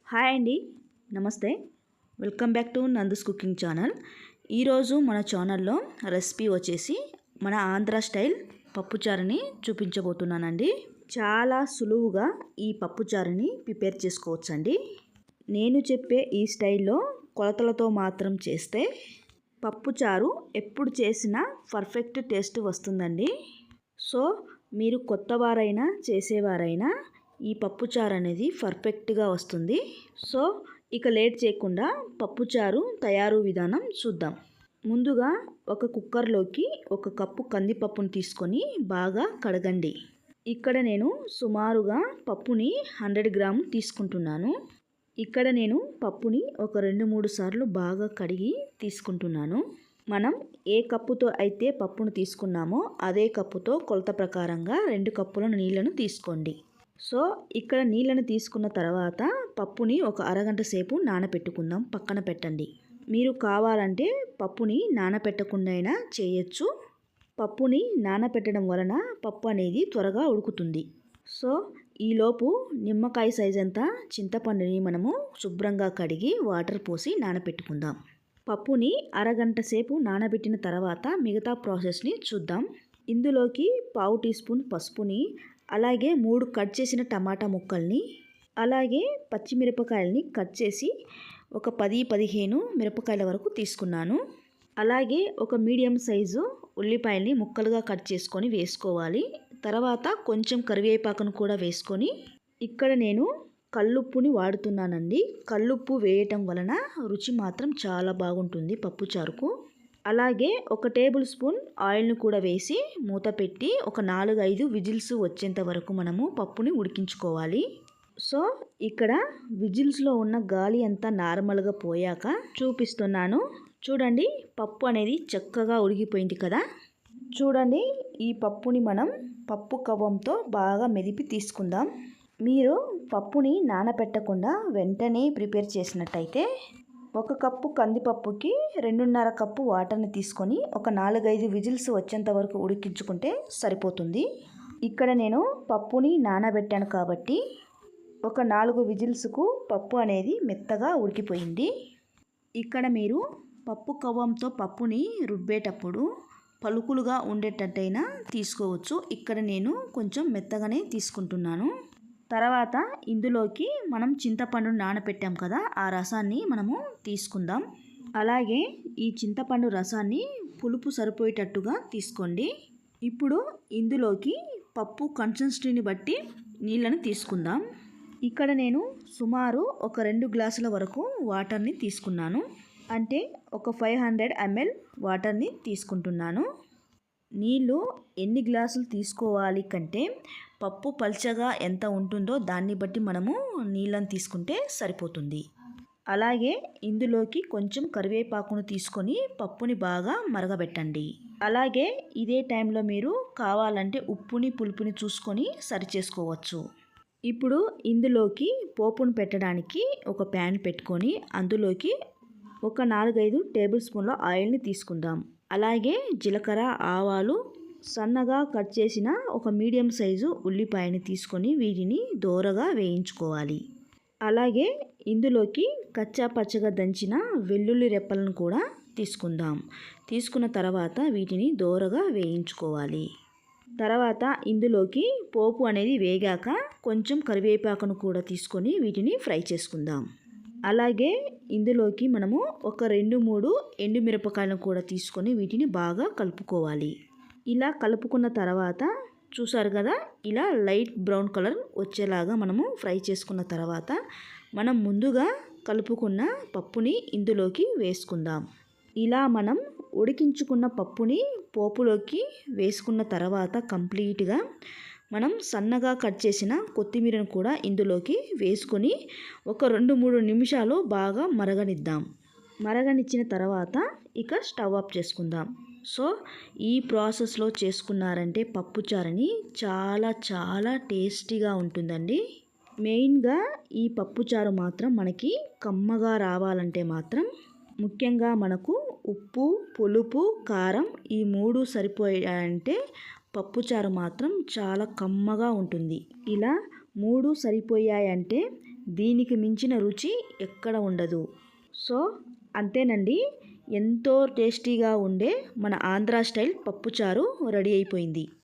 Hi అండి. నమస్తే. Welcome back to Nandu's cooking channel. ఈరోజు మన ఛానల్లో రెసిపీ వచ్చేసి మన ఆంధ్ర స్టైల్ పప్పుచారుని చూపించబోతున్నానండి. చాలా సులువుగా ఈ పప్పుచారుని ప్రిపేర్ చేసుకోవచ్చండి. నేను చెప్పే ఈ స్టైల్లో కొలతలతో మాత్రం చేస్తే పప్పుచారు ఎప్పుడు చేసినా పర్ఫెక్ట్ టేస్ట్ వస్తుందండి. సో మీరు కొత్తవారైనా చేసేవారైనా ఈ పప్పుచారు అనేది పర్ఫెక్ట్గా వస్తుంది. సో ఇక లేట్ చేయకుండా పప్పుచారు తయారు విధానం చూద్దాం. ముందుగా ఒక కుక్కర్లోకి 1 కప్పు కందిపప్పును తీసుకొని బాగా కడగండి. ఇక్కడ నేను సుమారుగా పప్పుని 100 గ్రాములు తీసుకుంటున్నాను. ఇక్కడ నేను పప్పుని ఒక 2-3 సార్లు బాగా కడిగి తీసుకుంటున్నాను. మనం ఏ కప్పుతో అయితే పప్పును తీసుకున్నామో అదే కప్పుతో కొలత ప్రకారంగా 2 కప్పుల నీళ్లను తీసుకోండి. సో ఇక్కడ నీళ్ళను తీసుకున్న తర్వాత పప్పుని ఒక అరగంట సేపు నానబెట్టుకుందాం, పక్కన పెట్టండి. మీరు కావాలంటే పప్పుని నానబెట్టకుండా అయినా చేయొచ్చు. పప్పుని నానబెట్టడం వలన పప్పు అనేది త్వరగా ఉడుకుతుంది. సో ఈలోపు నిమ్మకాయ సైజ్ అంతా చింతపండుని మనము శుభ్రంగా కడిగి వాటర్ పోసి నానబెట్టుకుందాం. పప్పుని అరగంట సేపు నానబెట్టిన తర్వాత మిగతా ప్రాసెస్ని చూద్దాం. ఇందులోకి 1/2 టీ స్పూన్ పసుపుని, అలాగే 3 కట్ చేసిన టమాటా ముక్కల్ని, అలాగే పచ్చిమిరపకాయలని కట్ చేసి ఒక 10-15 మిరపకాయల వరకు తీసుకున్నాను. అలాగే ఒక మీడియం సైజు ఉల్లిపాయల్ని ముక్కలుగా కట్ చేసుకొని వేసుకోవాలి. తర్వాత కొంచెం కరివేపాకును కూడా వేసుకొని, ఇక్కడ నేను కల్లుప్పుని వాడుతున్నానండి. కల్లుప్పు వేయటం వలన రుచి మాత్రం చాలా బాగుంటుంది పప్పుచారుకు. అలాగే 1 టేబుల్ స్పూన్ ఆయిల్ను కూడా వేసి మూత పెట్టి ఒక 4-5 విజిల్స్ వచ్చేంత వరకు మనము పప్పుని ఉడికించుకోవాలి. సో ఇక్కడ విజిల్స్లో ఉన్న గాలి అంతా నార్మల్గా పోయాక చూపిస్తున్నాను. చూడండి, పప్పు అనేది చక్కగా ఉడికిపోయింది కదా. చూడండి, ఈ పప్పుని మనం పప్పు కవ్వంతో బాగా మెదిపి తీసుకుందాం. మీరు పప్పుని నానబెట్టకుండా వెంటనే ప్రిపేర్ చేసినట్టయితే 1 కప్పు కందిపప్పుకి 2.5 కప్పు వాటర్ని తీసుకొని ఒక 4-5 విజిల్స్ వచ్చేంత వరకు ఉడికించుకుంటే సరిపోతుంది. ఇక్కడ నేను పప్పుని నానబెట్టాను కాబట్టి ఒక 4 విజిల్స్కు పప్పు అనేది మెత్తగా ఉడికిపోయింది. ఇక్కడ మీరు పప్పు కవ్వంతో పప్పుని రుబ్బేటప్పుడు పలుకులుగా ఉండేటట్టయినా తీసుకోవచ్చు. ఇక్కడ నేను కొంచెం మెత్తగానే తీసుకుంటున్నాను. తర్వాత ఇందులోకి మనం చింతపండు నానబెట్టాం కదా, ఆ రసాన్ని మనము తీసుకుందాం. అలాగే ఈ చింతపండు రసాన్ని పులుపు సరిపోయేటట్టుగా తీసుకోండి. ఇప్పుడు ఇందులోకి పప్పు కన్సిస్టెన్సీని బట్టి నీళ్ళని తీసుకుందాం. ఇక్కడ నేను సుమారు ఒక 2 గ్లాసుల వరకు వాటర్ని తీసుకున్నాను. అంటే ఒక 500 ml వాటర్ని తీసుకుంటున్నాను. నీళ్ళు ఎన్ని గ్లాసులు తీసుకోవాలి కంటే పప్పు పల్చగా ఎంత ఉంటుందో దాన్ని బట్టి మనము నీళ్ళని తీసుకుంటే సరిపోతుంది. అలాగే ఇందులోకి కొంచెం కరివేపాకును తీసుకొని పప్పుని బాగా మరగబెట్టండి. అలాగే ఇదే టైంలో మీరు కావాలంటే ఉప్పుని పులుపుని చూసుకొని సరి చేసుకోవచ్చు. ఇప్పుడు ఇందులోకి పోపును పెట్టడానికి ఒక ప్యాన్ పెట్టుకొని అందులోకి ఒక 4-5 టేబుల్ స్పూన్ల ఆయిల్ని తీసుకుందాం. అలాగే జీలకర్ర, ఆవాలు, సన్నగా కట్ చేసిన ఒక మీడియం సైజు ఉల్లిపాయని తీసుకొని వీటిని దోరగా వేయించుకోవాలి. అలాగే ఇందులోకి కచ్చా పచ్చగా దంచిన వెల్లుల్లి రెప్పలను కూడా తీసుకుందాం. తీసుకున్న తర్వాత వీటిని దోరగా వేయించుకోవాలి. తర్వాత ఇందులోకి పోపు అనేది వేగాక కొంచెం కరివేపాకును కూడా తీసుకొని వీటిని ఫ్రై చేసుకుందాం. అలాగే ఇందులోకి మనము ఒక 2-3 ఎండుమిరపకాయలను కూడా తీసుకొని వీటిని బాగా కలుపుకోవాలి. ఇలా కలుపుకున్న తర్వాత చూసారు కదా, ఇలా లైట్ బ్రౌన్ కలర్ వచ్చేలాగా మనము ఫ్రై చేసుకున్న తర్వాత మనం ముందుగా కలుపుకున్న పప్పుని ఇందులోకి వేసుకుందాం. ఇలా మనం ఉడికించుకున్న పప్పుని పోపులోకి వేసుకున్న తర్వాత కంప్లీట్గా మనం సన్నగా కట్ చేసిన కొత్తిమీరను కూడా ఇందులోకి వేసుకొని ఒక 2-3 నిమిషాలు బాగా మరగనిద్దాం. మరగనిచ్చిన తర్వాత ఇక స్టవ్ ఆఫ్ చేసుకుందాం. సో ఈ ప్రాసెస్లో చేసుకున్నారంటే పప్పుచారుని చాలా చాలా టేస్టీగా ఉంటుందండి. మెయిన్గా ఈ పప్పుచారు మాత్రం మనకి కమ్మగా రావాలంటే మాత్రం ముఖ్యంగా మనకు ఉప్పు, పులుపు, కారం ఈ 3 సరిపోయాయంటే పప్పుచారు మాత్రం చాలా కమ్మగా ఉంటుంది. ఇలా 3 సరిపోయాయంటే దీనికి మించిన రుచి ఎక్కడ ఉండదు. సో అంతేనండి, ఎంతో టేస్టీగా ఉండే మన ఆంధ్ర స్టైల్ పప్పుచారు రెడీ అయిపోయింది.